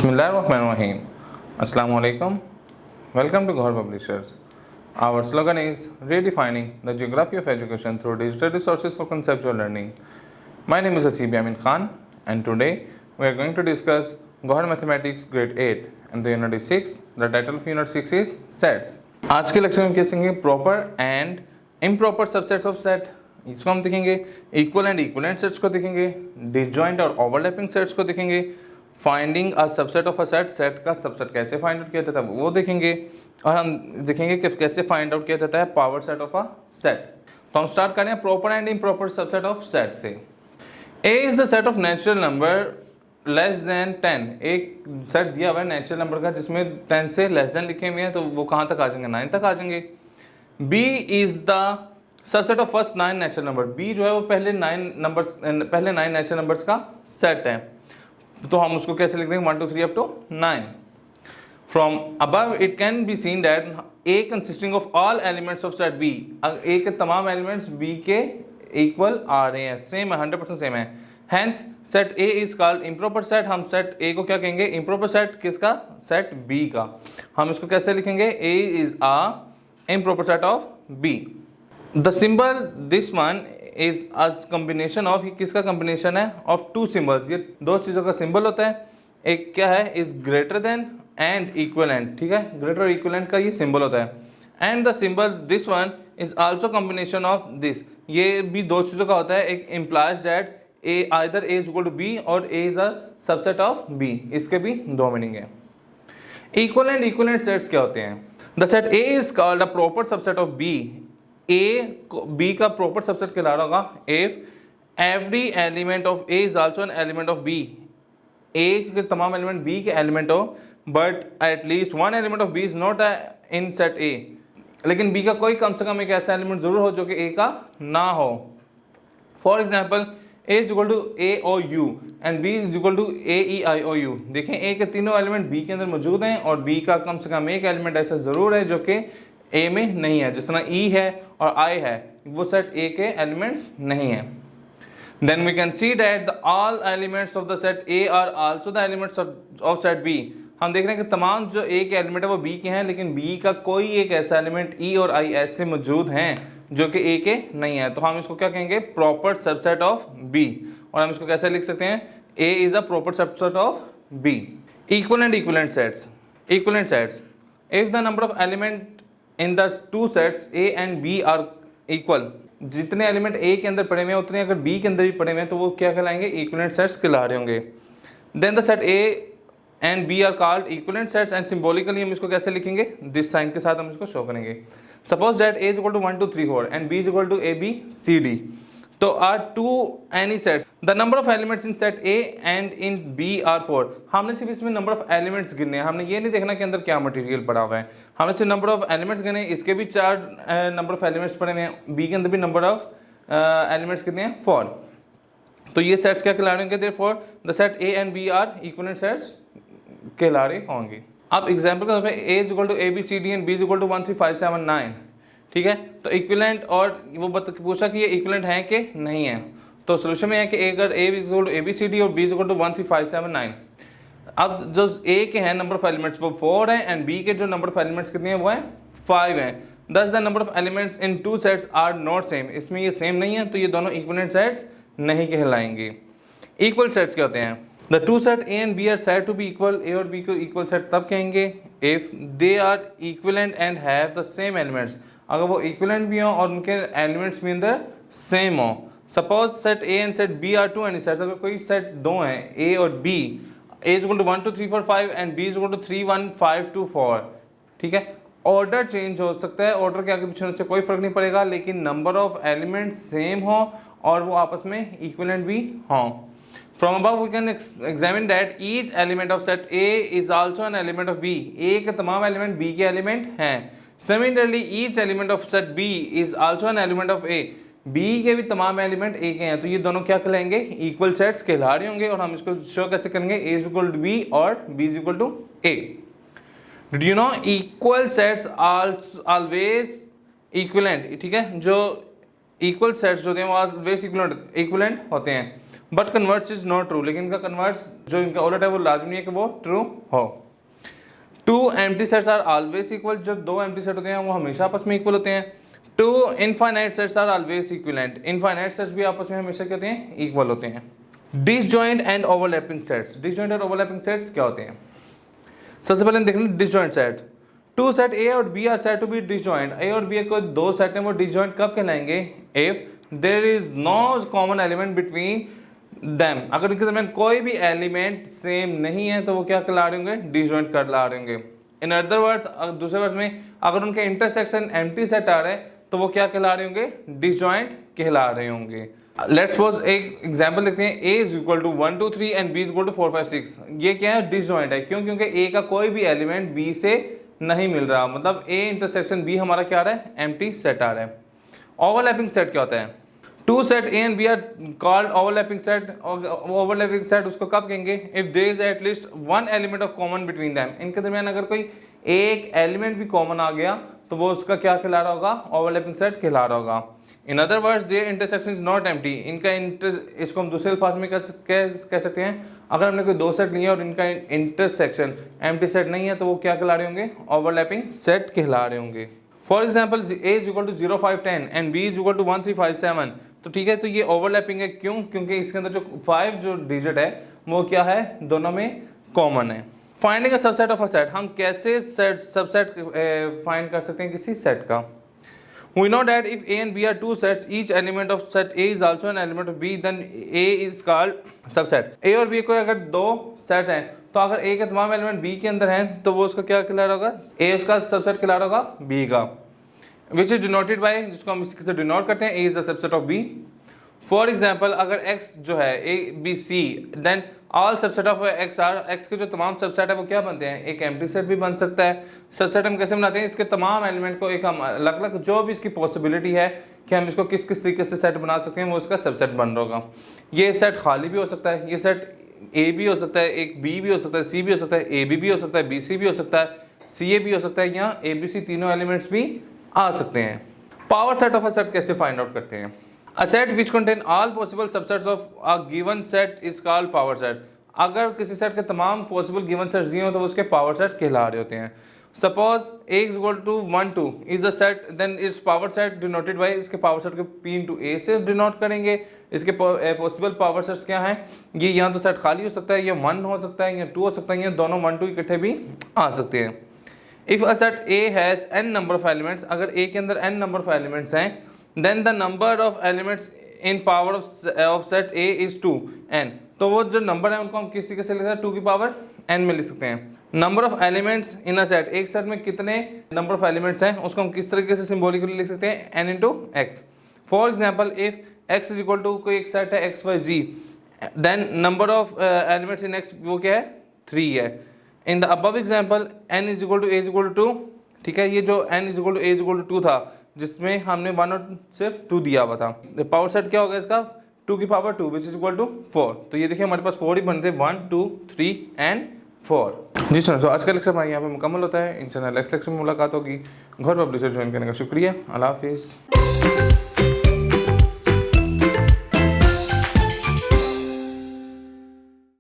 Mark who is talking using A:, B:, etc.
A: Bismillahirrahmanirrahim. Assalamu alaikum. Welcome to Ghar Publishers. Our slogan is redefining the geography of education through digital resources for conceptual learning. My name is Asib Yamin Khan, and today we are going to discuss Ghar Mathematics Grade 8 and the Unit 6. The title of Unit 6 is Sets. आज के lecture में देखेंगे proper and improper subsets of set, इसको हम देखेंगे। Equal and equivalent sets को देखेंगे। Disjoint और ओवरलैपिंग सेट्स को देखेंगे। Finding a subset of a set, set का सबसेट कैसे फाइंड आउट किया जाता है वो देखेंगे। और हम देखेंगे कि कैसे फाइंड आउट किया जाता है power set of a set. तो हम स्टार्ट करें proper and improper subset of set से। A is the set of natural number less than 10। एक सेट दिया हुआ है नेचुरल नंबर का जिसमें 10 से लेस देन लिखे हुए हैं, तो वो कहाँ तक आ जाएंगे? 9 तक आ जाएंगे। B is the subset of first 9 natural number. B जो है वो पहले 9 नेचुरल नंबर्स का सेट है, तो हम उसको कैसे लिख देंगे? 1 2 3 up to 9। From above it can be seen that A consisting of all elements of set B. A के तमाम एलिमेंट्स बी के इक्वल आ रहे हैं, सेम है, 100% सेम है। Hence set A is called improper set. हम सेट ए को क्या कहेंगे? Improper set. किसका? सेट बी का। हम इसको कैसे लिखेंगे? A is a improper set of B. The symbol this one is a combination of, किसका कॉम्बिनेशन है? Of to symbols. ये दो चीज़ों का सिंबल होता है। एक क्या है? Is greater than and equivalent. ठीक है, ग्रेटर और इक्वलेंट का ये सिंबल होता है। And the symbol this one is also combination of this. ये भी दो चीज़ों का होता है। एक implies that A either A is equal to B और A is a subset of B. इसके भी दो मीनिंग है। इक्वल एंड इक्वलेंट सेट्स क्या होते हैं? The set A is called a proper subset of B. A B का proper subset कहला रहा होगा if every element of A is also an element of B. A के तमाम एलिमेंट बी के एलिमेंट हो, but at least one element of B is not in set A. लेकिन B का कोई कम से कम एक ऐसा एलिमेंट जरूर हो जो कि ए का ना हो। For example A is equal to A O U and B is equal to A E I O U. देखें, ए के तीनों एलिमेंट बी के अंदर मौजूद हैं और बी का कम से कम एक एलिमेंट ऐसा जरूर है जो कि ए में नहीं है। जिस तरह ई है और आई है, वो सेट ए के एलिमेंट्स नहीं है। Then we can see that the all elements of the set A are also the elements of set B. हम देख रहे हैं कि तमाम जो ए के एलिमेंट है वो बी के हैं, लेकिन बी का कोई एक ऐसा एलिमेंट ई और आई ऐसे मौजूद हैं जो कि ए के नहीं है। तो हम इसको क्या कहेंगे? Proper subset of B. और हम इसको कैसे लिख सकते हैं? A is a proper subset of B. Equal and equivalent sets. Equivalent sets, if the number of element in the two sets A and B are equal. जितने element A के अंदर पड़े हुए हैं उतने अगर बी के अंदर भी पड़े हुए हैं तो वो क्या कहलाएंगे? इक्वलेंट सेट्स कहला रहे होंगे। Then the set A and B are called equivalent sets and symbolically हम इसको कैसे लिखेंगे? दिस साइन के साथ हम इसको शो करेंगे। Suppose that A is equal to 1 2 3 4 and B is equal to A B C D. तो are two any sets the number of elements in set A and in B are 4। हमने सिर्फ इसमें number of elements गिनने हैं, हमने ये नहीं देखना कि अंदर क्या मटेरियल पड़ा हुआ है। हमने सिर्फ नंबर ऑफ एलिमेंट्स गिने। इसके भी 4 नंबर ऑफ एलिमेंट्स पड़े हुए हैं, बी के अंदर भी नंबर ऑफ एलिमेंट्स कितने हैं? 4। तो ये सेट्स क्या कहला रहे होंगे? Therefore the set A and B are equivalent sets कहला रहे होंगे। अब एग्जाम्पल के तौर पर A is equal to A B C D and B is equal to 1 3 5 7 9। ठीक है, तो इक्विवेलेंट, और वो पूछा कि ये इक्विवेलेंट है कि नहीं है। तो सोल्यूशन में है कि अगर A is equal to A B C D और बी इज इक्वल टू 1 3 5 7 9। अब जो ए के हैं नंबर ऑफ एलिमेंट्स वो 4 है एंड बी के जो नंबर ऑफ एलिमेंट्स कितने हैं वो है 5 हैं। Thus the number of elements in two sets are not same. इसमें ये सेम नहीं है, तो ये दोनों इक्विवेलेंट सेट्स नहीं कहलाएंगे। इक्वल सेट्स क्या होते हैं? The two set A and B are said to be equal. A और बी को इक्वल सेट तब कहेंगे if they are equivalent and have the same elements. अगर वो इक्विवेलेंट भी हो और उनके एलिमेंट्स भी अंदर सेम हो। Suppose set A and set B are two any sets. अगर कोई सेट दो हैं ए और B, A is equal to 1 2 3 4 5 and B is equal to 3 1 5 2 4। ठीक है, ऑर्डर चेंज हो सकता है, ऑर्डर के आगे पीछे से कोई फर्क नहीं पड़ेगा, लेकिन नंबर ऑफ एलिमेंट्स सेम हो और वो आपस में इक्विवेलेंट भी हों। From above we can examine that each element of set A is also an element of B. A के तमाम एलिमेंट B के एलिमेंट हैं। Similarly, each element of set B is also an element of A. B के भी तमाम element A के हैं, तो ये दोनों क्या कहलाएंगे? इक्वल सेट्स कहला रहे होंगे। और हम इसको शो कैसे करेंगे? A is equal to B और B is equal to A. Did you know equal sets always equivalent? ठीक है, जो इक्वल सेट्स होते हैं वो always equivalent होते हैं। But converts is not true, लेकिन इनका कन्वर्ट्स जो इनका उलट है वो लाजमी नहीं है कि वो ट्रू हो। Two empty sets are always equal, जो दो एम्प्टी सेट होते हैं वो हमेशा आपस में इक्वल होते हैं। Two infinite sets are always equivalent, infinite sets भी आपस में हमेशा क्या होते हैं, इक्वल होते हैं। Disjoint and overlapping sets, disjoint और ओवरलैपिंग सेट्स क्या होते हैं? सबसे पहले देख लें disjoint set. Two set A और B are said to be disjoint, A और बी को दो सेट हैं वो डिसजॉइंट कब कहलाएंगे? If there is no common element between them, अगर इनके दरमियान कोई भी एलिमेंट सेम नहीं है तो वो क्या कहला रहे होंगे? डिसजॉइंट कहला रहे होंगे। इन अदर वर्ड्स, दूसरे वर्ड्स में अगर उनके इंटरसेक्शन एम्प्टी सेट आ रहे हैं तो वो क्या कहला रहे होंगे? डिसजॉइंट कहला रहे होंगे। लेट्स सपोज एक एग्जांपल देखते हैं, a is equal to 1 2 3 and b is equal to 4 5 6। ये क्या है? डिसजॉइंट है। क्यों? क्योंकि a का कोई भी एलिमेंट b से नहीं मिल रहा, मतलब a इंटरसेक्शन b हमारा क्या आ रहा है? एम्प्टी सेट आ रहा है। ओवरलैपिंग सेट क्या होता है? Two set A and B are called overlapping set. Overlapping set उसको कब कहेंगे? If there is at least one element of common between them, इनके दरमियान अगर कोई एक एलिमेंट भी कॉमन आ गया तो वो उसका क्या कहला रहा होगा? ओवरलैपिंग सेट कहला रहा होगा। In other words their intersection is not empty, इनका इसको हम दूसरे अल्फाज में कह सकते हैं, अगर हमने कोई दो सेट लिए और इनका इंटरसेक्शन एम्प्टी सेट नहीं है तो वो क्या कहला रहे होंगे? ओवरलैपिंग सेट कहला रहे होंगे। For example a is equal to 0 5 10 and b is equal to 1 3 5 7, तो ठीक है, तो ये ओवरलैपिंग है। क्यों? क्योंकि इसके अंदर जो 5 जो डिजिट है वो क्या है? दोनों में कॉमन है। Finding a subset of a set, हम कैसे सबसेट फाइंड कर सकते हैं किसी सेट का? We know that if A and B are two sets, each element of set A is also an element of B, then A is called subset. A और B को अगर दो set हैं तो अगर A के तमाम एलिमेंट B के अंदर हैं तो वो उसका क्या कहला रहा होगा? A उसका सबसेट कहला रहा होगा B का, which is denoted by, जिसको हम इससे डिनोट करते हैं, A is the subset of B. For example अगर x जो है A B C, then all subset of x are, x के जो तमाम सबसेट है वो क्या बनते हैं? एक एम्प्टी सेट भी बन सकता है। सबसेट हम कैसे बनाते हैं? इसके तमाम एलिमेंट को एक हम अलग अलग जो भी इसकी पॉसिबिलिटी है कि हम इसको किस किस तरीके से सेट बना सकते हैं वो उसका सबसेट बन रहा होगा। ये सेट खाली भी हो सकता है, ये सेट A भी हो सकता है, एक B भी हो सकता है, C भी हो सकता है, AB भी हो सकता है, BC भी हो सकता है, CA भी हो सकता है, या ABC तीनों एलिमेंट्स भी आ सकते हैं। Power set of a set कैसे फाइंड आउट करते हैं? A set which contain all possible subsets of a given set is called power set. अगर किसी सेट के तमाम पॉसिबल गिवन सेट्स दिए हो तो उसके पावर सेट कहला रहे होते हैं। Suppose a is equal to 1 2 is a set, then its power set denoted by, इसके पावर सेट को p into a से डिनोट करेंगे। इसके पॉसिबल पावर सेट्स क्या हैं? ये यहाँ तो सेट खाली हो सकता है, या 1 हो सकता है, या 2 हो सकता है, या दोनों 1 2 इकट्ठे भी आ सकते हैं। If a set a has n number of elements, अगर a के अंदर n नंबर ऑफ एलिमेंट्स हैं, then the number of elements in power of set A is 2 n, तो वो जो नंबर है उनको हम किस तरीके से लिख सकते हैं? 2 की पावर n में लिख सकते हैं। Number of elements in a set, एक सेट में कितने नंबर ऑफ एलिमेंट्स हैं उसको हम किस तरीके से सिंबॉलिकली लिख सकते हैं? n into x. For example if x is equal to, कोई एक सेट है x y z, then number of elements in x वो क्या है? 3 है। In the above example n is equal to a is equal to 2, ठीक है, ये जो n is equal to a is equal to 2 था जिसमें हमने 1 और सिर्फ 2 दिया हुआ था, पावर सेट क्या होगा इसका? 2 की power 2 which is equal to 4। तो ये देखिए हमारे पास 4 ही बनते हैं, 1 2 3 एंड 4। जी सर, तो आज का लेक्चर हमारे यहाँ पे मुकम्मल होता है। इंशाल्लाह नेक्स्ट लेक्चर में मुलाकात होगी। घर पब्लिशर ज्वाइन करने का शुक्रिया। अल्लाह हाफिज़।